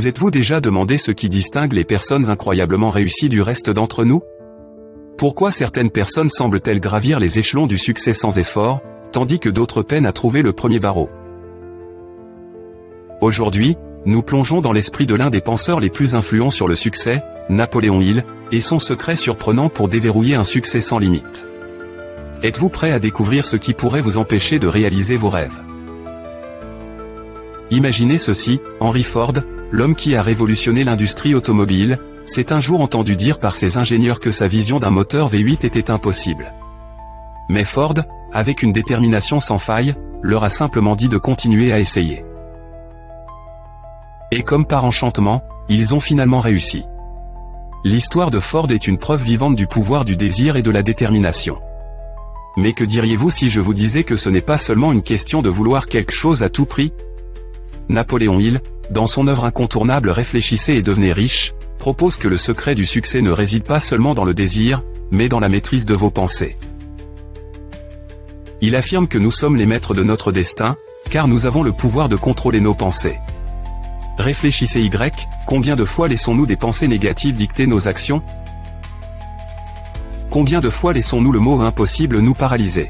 Vous êtes-vous déjà demandé ce qui distingue les personnes incroyablement réussies du reste d'entre nous? Pourquoi certaines personnes semblent-elles gravir les échelons du succès sans effort, tandis que d'autres peinent à trouver le premier barreau? Aujourd'hui, nous plongeons dans l'esprit de l'un des penseurs les plus influents sur le succès, Napoléon Hill, et son secret surprenant pour déverrouiller un succès sans limite. Êtes-vous prêt à découvrir ce qui pourrait vous empêcher de réaliser vos rêves? Imaginez ceci, Henry Ford, l'homme qui a révolutionné l'industrie automobile, s'est un jour entendu dire par ses ingénieurs que sa vision d'un moteur V8 était impossible. Mais Ford, avec une détermination sans faille, leur a simplement dit de continuer à essayer. Et comme par enchantement, ils ont finalement réussi. L'histoire de Ford est une preuve vivante du pouvoir du désir et de la détermination. Mais que diriez-vous si je vous disais que ce n'est pas seulement une question de vouloir quelque chose à tout prix? Napoléon Hill, dans son œuvre incontournable Réfléchissez et devenez riche, propose que le secret du succès ne réside pas seulement dans le désir, mais dans la maîtrise de vos pensées. Il affirme que nous sommes les maîtres de notre destin, car nous avons le pouvoir de contrôler nos pensées. Réfléchissez Y, combien de fois laissons-nous des pensées négatives dicter nos actions? Combien de fois laissons-nous le mot impossible nous paralyser?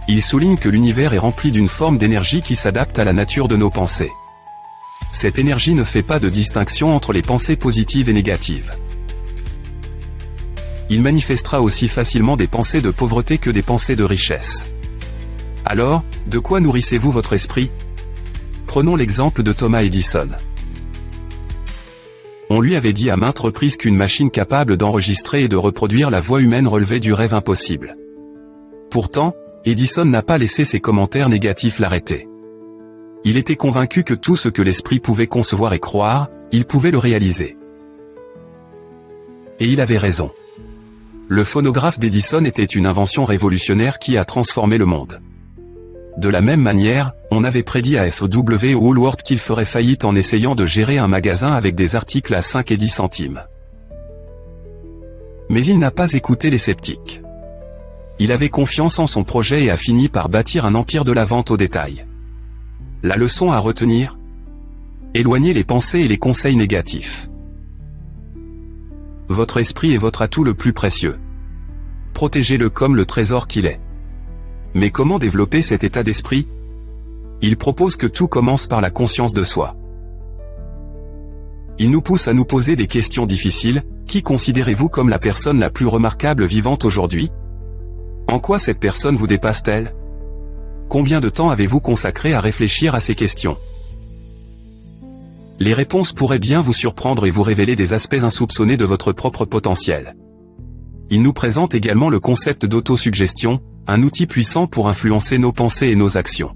Il souligne que l'univers est rempli d'une forme d'énergie qui s'adapte à la nature de nos pensées. Cette énergie ne fait pas de distinction entre les pensées positives et négatives. Il manifestera aussi facilement des pensées de pauvreté que des pensées de richesse. Alors, de quoi nourrissez-vous votre esprit? Prenons l'exemple de Thomas Edison. On lui avait dit à maintes reprises qu'une machine capable d'enregistrer et de reproduire la voix humaine relevait du rêve impossible. Pourtant, Edison n'a pas laissé ses commentaires négatifs l'arrêter. Il était convaincu que tout ce que l'esprit pouvait concevoir et croire, il pouvait le réaliser. Et il avait raison. Le phonographe d'Edison était une invention révolutionnaire qui a transformé le monde. De la même manière, on avait prédit à F.W. Woolworth qu'il ferait faillite en essayant de gérer un magasin avec des articles à 5 et 10 centimes. Mais il n'a pas écouté les sceptiques. Il avait confiance en son projet et a fini par bâtir un empire de la vente au détail. La leçon à retenir? Éloignez les pensées et les conseils négatifs. Votre esprit est votre atout le plus précieux. Protégez-le comme le trésor qu'il est. Mais comment développer cet état d'esprit? Il propose que tout commence par la conscience de soi. Il nous pousse à nous poser des questions difficiles. Qui considérez-vous comme la personne la plus remarquable vivante aujourd'hui? En quoi cette personne vous dépasse-t-elle? Combien de temps avez-vous consacré à réfléchir à ces questions? Les réponses pourraient bien vous surprendre et vous révéler des aspects insoupçonnés de votre propre potentiel. Il nous présente également le concept d'autosuggestion, un outil puissant pour influencer nos pensées et nos actions.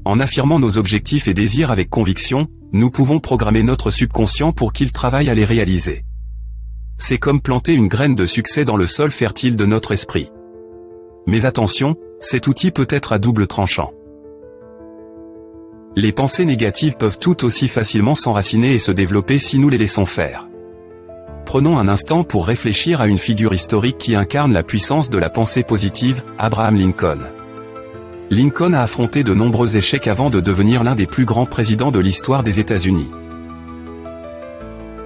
En affirmant nos objectifs et désirs avec conviction, nous pouvons programmer notre subconscient pour qu'il travaille à les réaliser. C'est comme planter une graine de succès dans le sol fertile de notre esprit. Mais attention, cet outil peut être à double tranchant. Les pensées négatives peuvent tout aussi facilement s'enraciner et se développer si nous les laissons faire. Prenons un instant pour réfléchir à une figure historique qui incarne la puissance de la pensée positive, Abraham Lincoln. Lincoln a affronté de nombreux échecs avant de devenir l'un des plus grands présidents de l'histoire des États-Unis.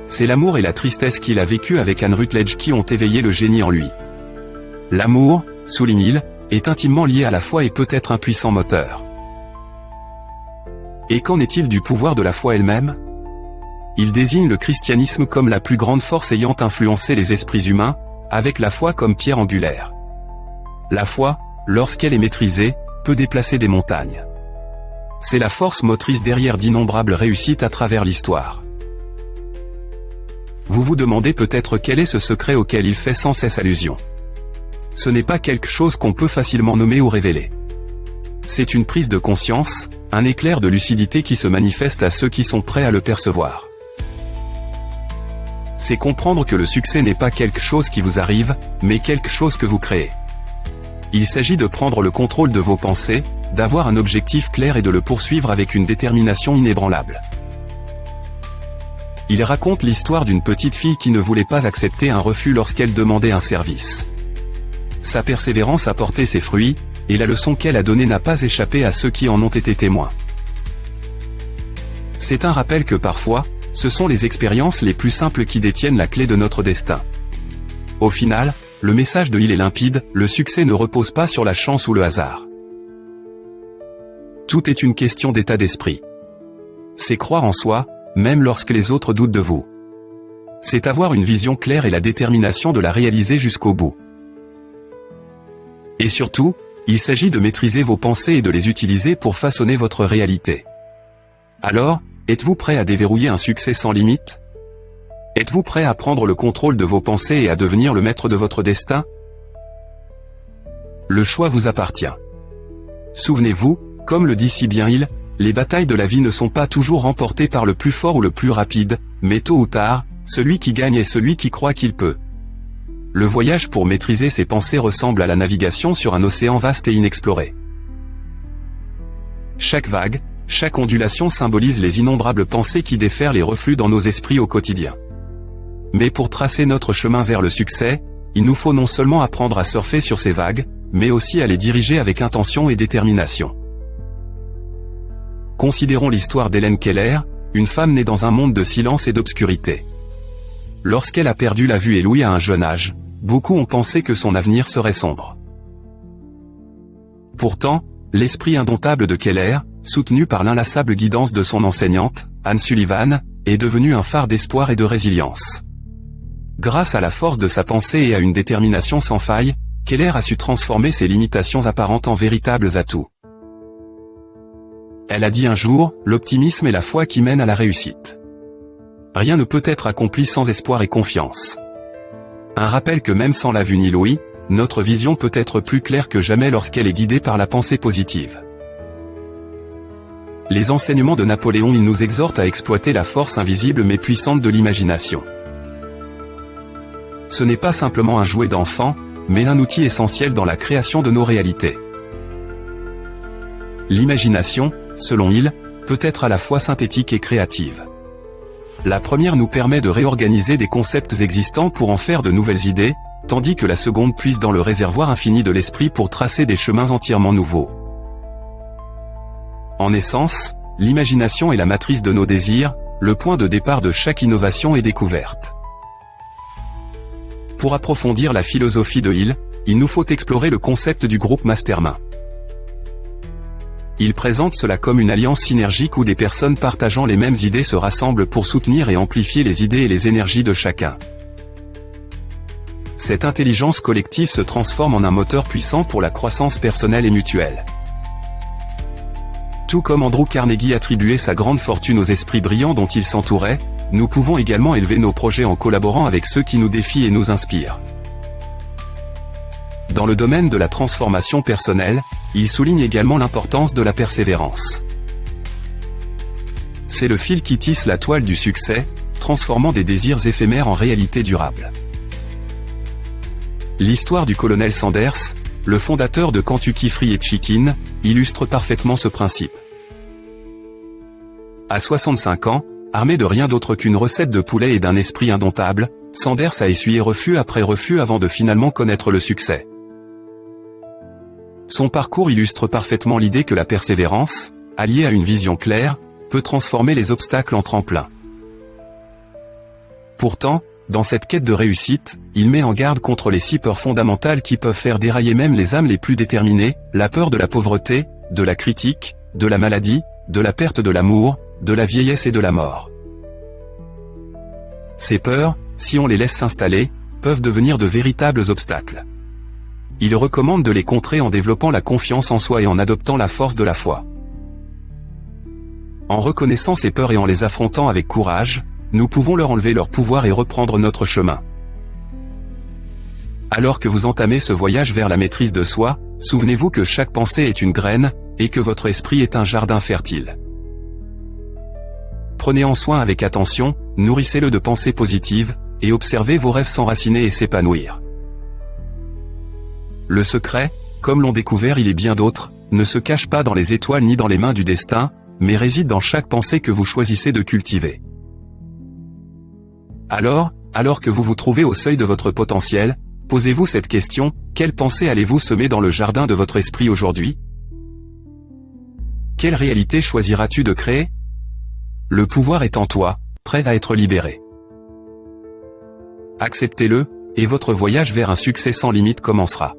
C'est l'amour et la tristesse qu'il a vécu avec Anne Rutledge qui ont éveillé le génie en lui. L'amour, souligne-t-il, est intimement lié à la foi et peut être un puissant moteur. Et qu'en est-il du pouvoir de la foi elle-même? Il désigne le christianisme comme la plus grande force ayant influencé les esprits humains, avec la foi comme pierre angulaire. La foi, lorsqu'elle est maîtrisée, peut déplacer des montagnes. C'est la force motrice derrière d'innombrables réussites à travers l'histoire. Vous vous demandez peut-être quel est ce secret auquel il fait sans cesse allusion. Ce n'est pas quelque chose qu'on peut facilement nommer ou révéler. C'est une prise de conscience, un éclair de lucidité qui se manifeste à ceux qui sont prêts à le percevoir. C'est comprendre que le succès n'est pas quelque chose qui vous arrive, mais quelque chose que vous créez. Il s'agit de prendre le contrôle de vos pensées, d'avoir un objectif clair et de le poursuivre avec une détermination inébranlable. Il raconte l'histoire d'une petite fille qui ne voulait pas accepter un refus lorsqu'elle demandait un service. Sa persévérance a porté ses fruits, et la leçon qu'elle a donnée n'a pas échappé à ceux qui en ont été témoins. C'est un rappel que parfois, ce sont les expériences les plus simples qui détiennent la clé de notre destin. Au final, le message de Hill est limpide, le succès ne repose pas sur la chance ou le hasard. Tout est une question d'état d'esprit. C'est croire en soi, même lorsque les autres doutent de vous. C'est avoir une vision claire et la détermination de la réaliser jusqu'au bout. Et surtout, il s'agit de maîtriser vos pensées et de les utiliser pour façonner votre réalité. Alors, êtes-vous prêt à déverrouiller un succès sans limite ? Êtes-vous prêt à prendre le contrôle de vos pensées et à devenir le maître de votre destin ? Le choix vous appartient. Souvenez-vous, comme le dit si bien Hill, les batailles de la vie ne sont pas toujours remportées par le plus fort ou le plus rapide, mais tôt ou tard, celui qui gagne est celui qui croit qu'il peut. Le voyage pour maîtriser ses pensées ressemble à la navigation sur un océan vaste et inexploré. Chaque vague, chaque ondulation symbolise les innombrables pensées qui déferlent et refluent dans nos esprits au quotidien. Mais pour tracer notre chemin vers le succès, il nous faut non seulement apprendre à surfer sur ces vagues, mais aussi à les diriger avec intention et détermination. Considérons l'histoire d'Helen Keller, une femme née dans un monde de silence et d'obscurité. Lorsqu'elle a perdu la vue et l'ouïe à un jeune âge, beaucoup ont pensé que son avenir serait sombre. Pourtant, l'esprit indomptable de Keller, soutenu par l'inlassable guidance de son enseignante, Anne Sullivan, est devenu un phare d'espoir et de résilience. Grâce à la force de sa pensée et à une détermination sans faille, Keller a su transformer ses limitations apparentes en véritables atouts. Elle a dit un jour, « L'optimisme est la foi qui mène à la réussite. Rien ne peut être accompli sans espoir et confiance. » Un rappel que même sans la vue ni l'ouïe, notre vision peut être plus claire que jamais lorsqu'elle est guidée par la pensée positive. Les enseignements de Napoléon Hill nous exhortent à exploiter la force invisible mais puissante de l'imagination. Ce n'est pas simplement un jouet d'enfant, mais un outil essentiel dans la création de nos réalités. L'imagination, selon Hill, peut être à la fois synthétique et créative. La première nous permet de réorganiser des concepts existants pour en faire de nouvelles idées, tandis que la seconde puise dans le réservoir infini de l'esprit pour tracer des chemins entièrement nouveaux. En essence, l'imagination est la matrice de nos désirs, le point de départ de chaque innovation et découverte. Pour approfondir la philosophie de Hill, il nous faut explorer le concept du groupe mastermind. Il présente cela comme une alliance synergique où des personnes partageant les mêmes idées se rassemblent pour soutenir et amplifier les idées et les énergies de chacun. Cette intelligence collective se transforme en un moteur puissant pour la croissance personnelle et mutuelle. Tout comme Andrew Carnegie attribuait sa grande fortune aux esprits brillants dont il s'entourait, nous pouvons également élever nos projets en collaborant avec ceux qui nous défient et nous inspirent. Dans le domaine de la transformation personnelle, il souligne également l'importance de la persévérance. C'est le fil qui tisse la toile du succès, transformant des désirs éphémères en réalité durable. L'histoire du colonel Sanders, le fondateur de Kentucky Fried Chicken, illustre parfaitement ce principe. À 65 ans, armé de rien d'autre qu'une recette de poulet et d'un esprit indomptable, Sanders a essuyé refus après refus avant de finalement connaître le succès. Son parcours illustre parfaitement l'idée que la persévérance, alliée à une vision claire, peut transformer les obstacles en tremplin. Pourtant, dans cette quête de réussite, il met en garde contre les 6 peurs fondamentales qui peuvent faire dérailler même les âmes les plus déterminées, la peur de la pauvreté, de la critique, de la maladie, de la perte de l'amour, de la vieillesse et de la mort. Ces peurs, si on les laisse s'installer, peuvent devenir de véritables obstacles. Il recommande de les contrer en développant la confiance en soi et en adoptant la force de la foi. En reconnaissant ces peurs et en les affrontant avec courage, nous pouvons leur enlever leur pouvoir et reprendre notre chemin. Alors que vous entamez ce voyage vers la maîtrise de soi, souvenez-vous que chaque pensée est une graine, et que votre esprit est un jardin fertile. Prenez-en soin avec attention, nourrissez-le de pensées positives, et observez vos rêves s'enraciner et s'épanouir. Le secret, comme l'ont découvert il et bien d'autres, ne se cache pas dans les étoiles ni dans les mains du destin, mais réside dans chaque pensée que vous choisissez de cultiver. Alors que vous vous trouvez au seuil de votre potentiel, posez-vous cette question, quelle pensée allez-vous semer dans le jardin de votre esprit aujourd'hui ? Quelle réalité choisiras-tu de créer ? Le pouvoir est en toi, prêt à être libéré. Acceptez-le, et votre voyage vers un succès sans limite commencera.